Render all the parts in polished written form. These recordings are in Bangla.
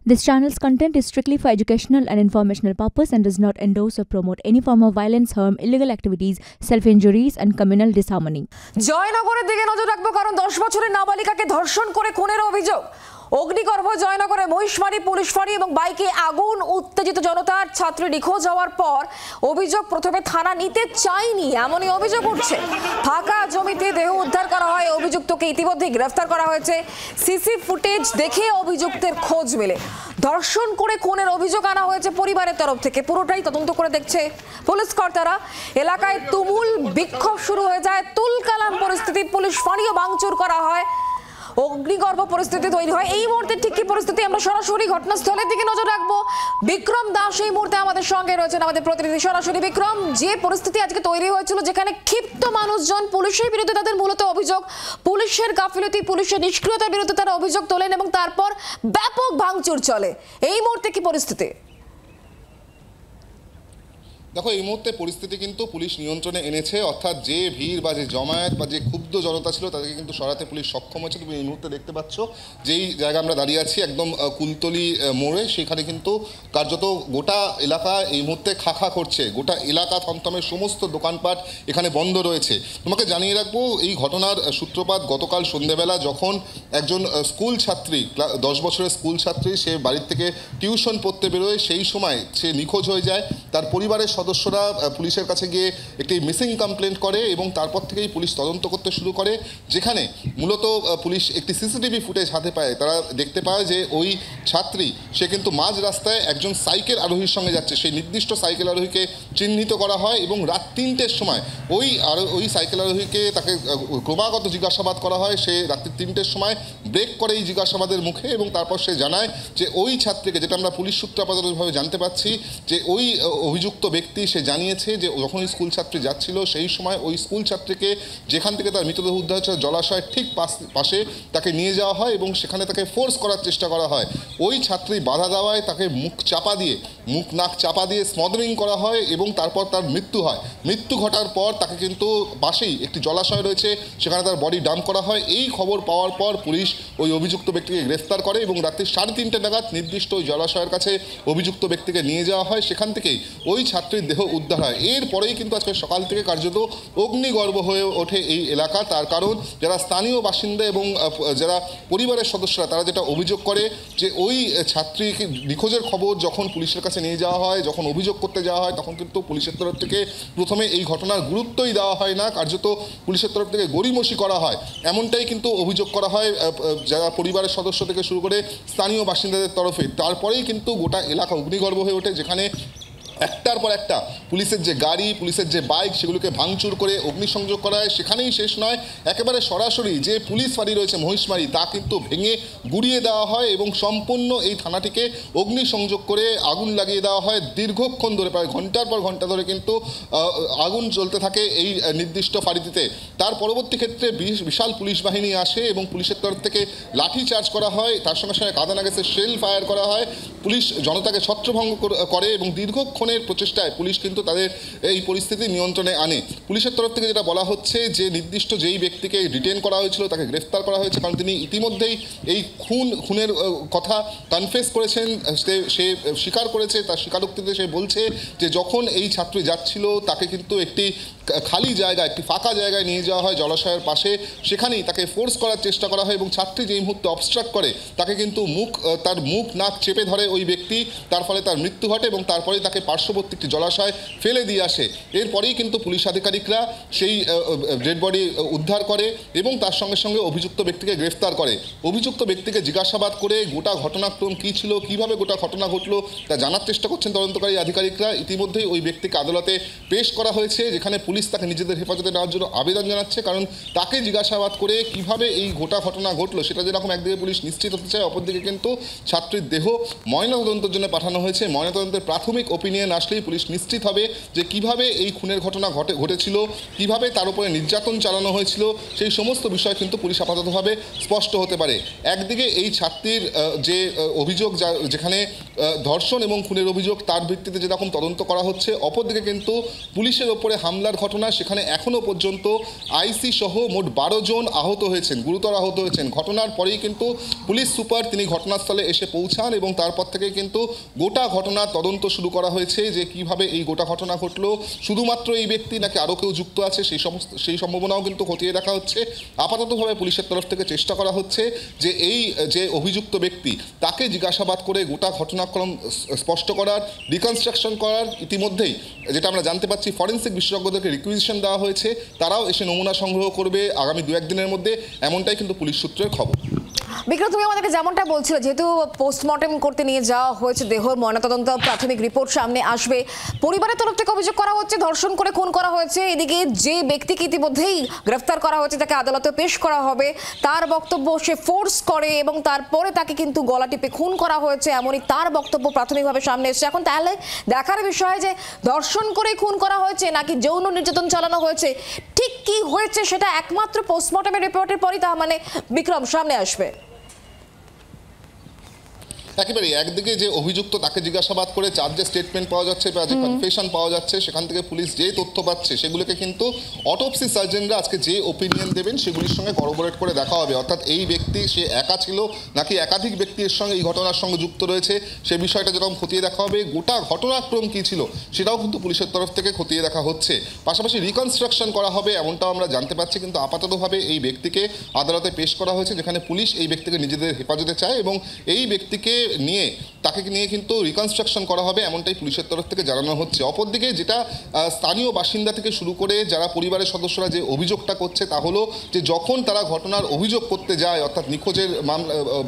This channel's content is strictly for educational and informational purpose and does not endorse or promote any form of violence, harm, illegal activities, self-injuries and communal disharmony. জয়নগরের দিকে নজর রাখবো কারণ 10 বছরের নাবালিকাকে ধর্ষণ করে খুনের অভিযোগ। অগ্নিগর্ভ জয়নগরে মহিষমারি পুলিশ ফাঁড়ি এবং বাইকে আগুন, উত্তেজিত জনতার ছাত্রী নিখোঁজ হওয়ার পর অভিযোগ প্রথমে থানা নিতে চায়নি এমনই অভিযোগ উঠছে। ফাঁকা জমিতে দেহ উদ্ধার করা হয়, অভিযুক্তকে ইতিমধ্যে গ্রেফতার করা হয়েছে। সিসি ফুটেজ দেখে অভিযুক্তের খোঁজ মেলে। ধর্ষণ করে খুনের অভিযোগ আনা হয়েছে পরিবারের তরফ থেকে, পুরোটাই তদন্ত করে দেখছে পুলিশ কর্তারা। এলাকায় তুমুল বিক্ষোভ শুরু হয়ে যায়, তুলকালাম পরিস্থিতি, পুলিশ ফাঁড়িও ভাঙচুর করা হয়, অগ্নিগর্ভ পরিস্থিতি তৈরি হয়। এই মুহূর্তে ঠিক কি পরিস্থিতি, আমরা সরাসরি ঘটনাস্থলের দিকে নজর রাখবো। বিক্রম দাস এই মুহূর্তে আমাদের সঙ্গে রয়েছেন, আমাদের প্রতিনিধি। সরাসরি বিক্রম, যে পরিস্থিতি আজকে তৈরি হয়েছিল, যেখানে ক্ষিপ্ত মানুষজন পুলিশের বিরুদ্ধে তাদের মূলত অভিযোগ, পুলিশের গাফিলতি, পুলিশের নিষ্ক্রিয়তার বিরুদ্ধে তারা অভিযোগ তোলেন এবং তারপর ব্যাপক ভাঙচুর চলে, এই মুহূর্তে কি পরিস্থিতি? দেখো, এই মুহূর্তে পরিস্থিতি কিন্তু পুলিশ নিয়ন্ত্রণে এনেছে, অর্থাৎ যে ভিড় বা যে জমায়েত বা যে ক্ষুব্ধ জনতা ছিল তাদেরকে কিন্তু সরাতে পুলিশ সক্ষম হয়েছে। তুমি এই মুহূর্তে দেখতে পাচ্ছ যেই জায়গা আমরা দাঁড়িয়ে আছি একদম কুলতলি মোড়ে, সেখানে কিন্তু কার্যত গোটা এলাকা এই মুহূর্তে খাখা করছে, গোটা এলাকা থমথমের, সমস্ত দোকানপাট এখানে বন্ধ রয়েছে। তোমাকে জানিয়ে রাখবো, এই ঘটনার সূত্রপাত গতকাল সন্ধ্যেবেলা, যখন একজন স্কুল ছাত্রী, 10 বছরের স্কুল ছাত্রী, সে বাড়ির থেকে টিউশন পড়তে বেরোয়, সেই সময় সে নিখোঁজ হয়ে যায়। তার পরিবারের সদস্যরা পুলিশের কাছে গিয়ে একটি মিসিং কমপ্লেন করে এবং তারপর থেকেই পুলিশ তদন্ত করতে শুরু করে, যেখানে মূলত পুলিশ একটি সিসিটিভি ফুটেজ হাতে পায়। তারা দেখতে পায় যে ওই ছাত্রী, সে কিন্তু মাঝ রাস্তায় একজন সাইকেল আরোহীর সঙ্গে যাচ্ছে। সেই নির্দিষ্ট সাইকেল আরোহীকে চিহ্নিত করা হয় এবং রাত 3টের সময় ওই সাইকেল আরোহীকে তাকে ক্রমাগত জিজ্ঞাসাবাদ করা হয়। সে রাত্রি 3টের সময় ব্রেক করে এই জিজ্ঞাসাবাদের মুখে এবং তারপর সে জানায় যে ওই ছাত্রীকে, যেটা আমরা পুলিশ সূত্রে আপাততভাবে জানতে পারছি, যে ওই অভিযুক্ত ব্যক্তি সে জানিয়েছে যে যখন ওই স্কুল ছাত্রী যাচ্ছিল সেই সময় ওই স্কুল ছাত্রীকে যেখান থেকে তার মৃতদেহ উদ্ধার হয়েছে জলাশয়ের ঠিক পাশে তাকে নিয়ে যাওয়া হয় এবং সেখানে তাকে ফোর্স করার চেষ্টা করা হয়। ওই ছাত্রী বাধা দেওয়ায় তাকে মুখ নাক চাপা দিয়ে স্মদারিং করা হয় এবং তারপর তার মৃত্যু হয়। মৃত্যু ঘটার পর তাকে কিন্তু পাশেই একটি জলাশয় রয়েছে, সেখানে তার বডি ডাম্প করা হয়। এই খবর পাওয়ার পর পুলিশ ওই অভিযুক্ত ব্যক্তিকে গ্রেফতার করে এবং রাত্রি 3:30 নাগাদ নির্দিষ্ট ওই জলাশয়ের কাছে অভিযুক্ত ব্যক্তিকে নিয়ে যাওয়া হয়। সেখান থেকেই ওই ছাত্রীর দেহ উদ্ধার হয়। এরপরেই কিন্তু আজকে সকাল থেকে কার্যত অগ্নিগর্ভ হয়ে ওঠে এই এলাকা। তার কারণ যারা স্থানীয় বাসিন্দা এবং যারা পরিবারের সদস্যরা, তারা যেটা অভিযোগ করে যে ওই ছাত্রীকে নিখোঁজের খবর যখন পুলিশের কাছে নিয়ে যাওয়া হয়, যখন অভিযোগ করতে যাওয়া হয়, তখন কিন্তু পুলিশের তরফ থেকে প্রথমে এই ঘটনার গুরুত্বই দেওয়া হয় না, কার্যত পুলিশের তরফ থেকে গড়িমসি করা হয়, এমনটাই কিন্তু অভিযোগ করা হয় যারা পরিবারের সদস্য থেকে শুরু করে স্থানীয় বাসিন্দাদের তরফে। তারপরেই কিন্তু গোটা এলাকা অগ্নিগর্ভ হয়ে ওঠে, যেখানে একটার পর একটা পুলিশের যে গাড়ি, পুলিশের যে বাইক, সেগুলোকে ভাঙচুর করে অগ্নিসংযোগ করা হয়। সেখানেই শেষ নয়, একেবারে সরাসরি যে পুলিশ ফাঁড়ি রয়েছে মহিষমারি, তা কিন্তু ভেঙে গুড়িয়ে দেওয়া হয় এবং সম্পূর্ণ এই থানাটিকে অগ্নিসংযোগ করে আগুন লাগিয়ে দেওয়া হয়। দীর্ঘক্ষণ ধরে, প্রায় ঘন্টার পর ঘন্টা ধরে কিন্তু আগুন জ্বলতে থাকে এই নির্দিষ্ট ফাঁড়িটিতে। তার পরবর্তী ক্ষেত্রে বিশাল পুলিশ বাহিনী আসে এবং পুলিশের তরফ থেকে লাঠি চার্জ করা হয়, তার সঙ্গে সঙ্গে কাঁদানা গ্যাসের শেল ফায়ার করা হয়। পুলিশ জনতাকে ছত্রভঙ্গ করে এবং দীর্ঘক্ষণের প্রচেষ্টায় পুলিশ কিন্তু তাদের এই পরিস্থিতি নিয়ন্ত্রণে আনে। পুলিশের তরফ থেকে যেটা বলা হচ্ছে যে নির্দিষ্ট যেই ব্যক্তিকে ডিটেন করা হয়েছিল তাকে গ্রেফতার করা হয়েছে, কারণ তিনি ইতিমধ্যেই এই খুনের কথা কনফেস করেছেন, সে স্বীকার করেছে। তার স্বীকারোক্তিতে সে বলছে যে যখন এই ছাত্রী যাচ্ছিল তাকে কিন্তু একটি খালি জায়গায়, একটি ফাঁকা জায়গায় নিয়ে যাওয়া হয় জলাশয়ের পাশে, সেখানেই তাকে ফোর্স করার চেষ্টা করা হয় এবং ছাত্রী যেই মুহূর্তে অবস্ট্রাক্ট করে তাকে কিন্তু তার মুখ নাক চেপে ধরে ওই ব্যক্তি, তার ফলে তার মৃত্যু ঘটে এবং তারপরেই তাকে পার্শ্ববর্তী একটি জলাশয় ফেলে দিয়ে আসে। এরপরেই কিন্তু পুলিশ আধিকারিকরা সেই ডেড বডি উদ্ধার করে এবং তার সঙ্গে সঙ্গে অভিযুক্ত ব্যক্তিকে গ্রেফতার করে। অভিযুক্ত ব্যক্তিকে জিজ্ঞাসাবাদ করে গোটা ঘটনাক্রম কী ছিল, কীভাবে গোটা ঘটনা ঘটলো, তা জানার চেষ্টা করছেন তদন্তকারী আধিকারিকরা। ইতিমধ্যেই ওই ব্যক্তিকে আদালতে পেশ করা হয়েছে, যেখানে পুলিশ তাকে নিজেদের হেফাজতে নেওয়ার জন্য আবেদন জানাচ্ছে, কারণ তাকে জিজ্ঞাসাবাদ করে কিভাবে এই গোটা ঘটনা ঘটলো সেটা যেরকম একদিকে পুলিশ নিশ্চিত হতে চায়, অপরদিকে কিন্তু ছাত্রীর দেহ ময়নাতদন্তের জন্য পাঠানো হয়েছে। ময়নাতদন্তের প্রাথমিক ওপিনিয়ন আসলেই পুলিশ নিশ্চিত হবে যে কিভাবে এই খুনের ঘটনা ঘটেছিল, কিভাবে তার উপরে নির্যাতন চালানো হয়েছিল, সেই সমস্ত বিষয় কিন্তু পুলিশ আপাততভাবে স্পষ্ট হতে পারে। একদিকে এই ছাত্রীর যে অভিযোগ, যেখানে ধর্ষণ এবং খুনের অভিযোগ, তার ভিত্তিতে যেরকম তদন্ত করা হচ্ছে, অপরদিকে কিন্তু পুলিশের ওপরে হামলার ঘটনা, সেখানে এখনও পর্যন্ত আইসি সহ মোট 12 জন আহত হয়েছেন, গুরুতর আহত হয়েছেন। ঘটনার পরেই কিন্তু পুলিশ সুপার তিনি ঘটনাস্থলে এসে পৌঁছান এবং তারপর থেকে কিন্তু গোটা ঘটনার তদন্ত শুরু করা হয়েছে যে কিভাবে এই গোটা ঘটনা ঘটলো, শুধুমাত্র এই ব্যক্তি নাকি আরও কেউ যুক্ত আছে সেই সম্ভাবনাও কিন্তু খতিয়ে দেখা হচ্ছে। আপাততভাবে পুলিশের তরফ থেকে চেষ্টা করা হচ্ছে যে এই যে অভিযুক্ত ব্যক্তি তাকে জিজ্ঞাসাবাদ করে গোটা ঘটনাক্রম স্পষ্ট করার, রিকনস্ট্রাকশন করার। ইতিমধ্যেই যেটা আমরা জানতে পারছি, ফরেন্সিক বিশেষজ্ঞদেরকে রিকুইজিশন দেওয়া হয়েছে, তারাও এসে নমুনা সংগ্রহ করবে আগামী 2-1 দিনের মধ্যে, এমনটাই কিন্তু পুলিশ সূত্রের খবর। বিক্রম, তুমি আমাদেরকে যেমনটা বলছিলে, যেহেতু পোস্টমর্টেম করতে নিয়ে যাওয়া হয়েছে দেহর, ময়নাতদন্ত প্রাথমিক রিপোর্ট সামনে আসবে, পরিবারের তরফ থেকে অভিযোগ করা হচ্ছে ধর্ষণ করে খুন করা হয়েছে। এদিকে যে ব্যক্তিকে ইতিমধ্যেই গ্রেফতার করা হয়েছে, তাকে আদালতে পেশ করা হবে, তার বক্তব্য সে ফোর্স করে এবং তারপরে তাকে কিন্তু গলা টিপে খুন করা হয়েছে, এমনই তার বক্তব্য প্রাথমিকভাবে সামনে এসেছে। এখন তাহলে দেখার বিষয় যে ধর্ষণ করে খুন করা হয়েছে নাকি যৌন নির্যাতন চালানো হয়েছে, ঠিক কি হয়েছে সেটা একমাত্র পোস্টমর্টেমের রিপোর্টের পরই তা মানে বিক্রম সামনে আসবে। একেবারে একদিকে যে অভিযুক্ত তাকে জিজ্ঞাসাবাদ করে চার্জের স্টেটমেন্ট পাওয়া যাচ্ছে বা যে কনফেশন পাওয়া যাচ্ছে, সেখান থেকে পুলিশ যে তথ্য পাচ্ছে সেগুলোকে কিন্তু অটোপসি সার্জনরা আজকে যে ওপিনিয়ন দেবেন সেগুলির সঙ্গে করবোরেট করে দেখা হবে। অর্থাৎ এই ব্যক্তি সে একা ছিল নাকি একাধিক ব্যক্তির সঙ্গে এই ঘটনার সঙ্গে যুক্ত রয়েছে, সে বিষয়টা যেরকম খতিয়ে দেখা হবে। গোটা ঘটনাক্রম কী ছিল সেটাও কিন্তু পুলিশের তরফ থেকে খতিয়ে দেখা হচ্ছে। পাশাপাশি রিকনস্ট্রাকশন করা হবে এমনটাও আমরা জানতে পারছি। কিন্তু আপাততভাবে এই ব্যক্তিকে আদালতে পেশ করা হয়েছে, যেখানে পুলিশ এই ব্যক্তিকে নিজেদের হেফাজতে চায় এবং এই ব্যক্তিকে তাকে নিয়ে কিন্তু রিকনস্ট্রাকশন করা হবে, এমনটাই পুলিশের তরফ থেকে জানানো হচ্ছে। অপরদিকে যেটা স্থানীয় বাসিন্দা থেকে শুরু করে যারা পরিবারের সদস্যরা যে অভিযোগটা করছে তা হলো যে যখন তারা ঘটনার অভিযোগ করতে যায়, অর্থাৎ নিখোঁজের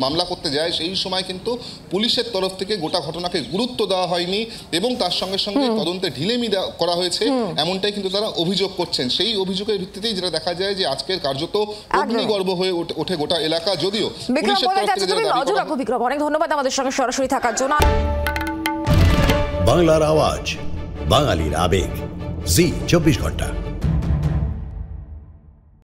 মামলা করতে যায়, সেই সময় কিন্তু পুলিশের তরফ থেকে গোটা ঘটনাকে গুরুত্ব দেওয়া হয়নি এবং তার সঙ্গে সঙ্গে তদন্তে ঢিলেমি করা হয়েছে, এমনটাই কিন্তু তারা অভিযোগ করছেন। সেই অভিযোগের ভিত্তিতেই যেটা দেখা যায় যে আজকের কার্যত অগ্নিগর্ভ হয়ে ওঠে গোটা এলাকা। যদিও পুলিশের তরফ থেকে বিক্রম, অনেক ধন্যবাদ আমাদের সঙ্গে সরাসরি থাকার জন্য। বাংলার আওয়াজ, বাঙালির আবেগ, জি 24 ঘন্টা।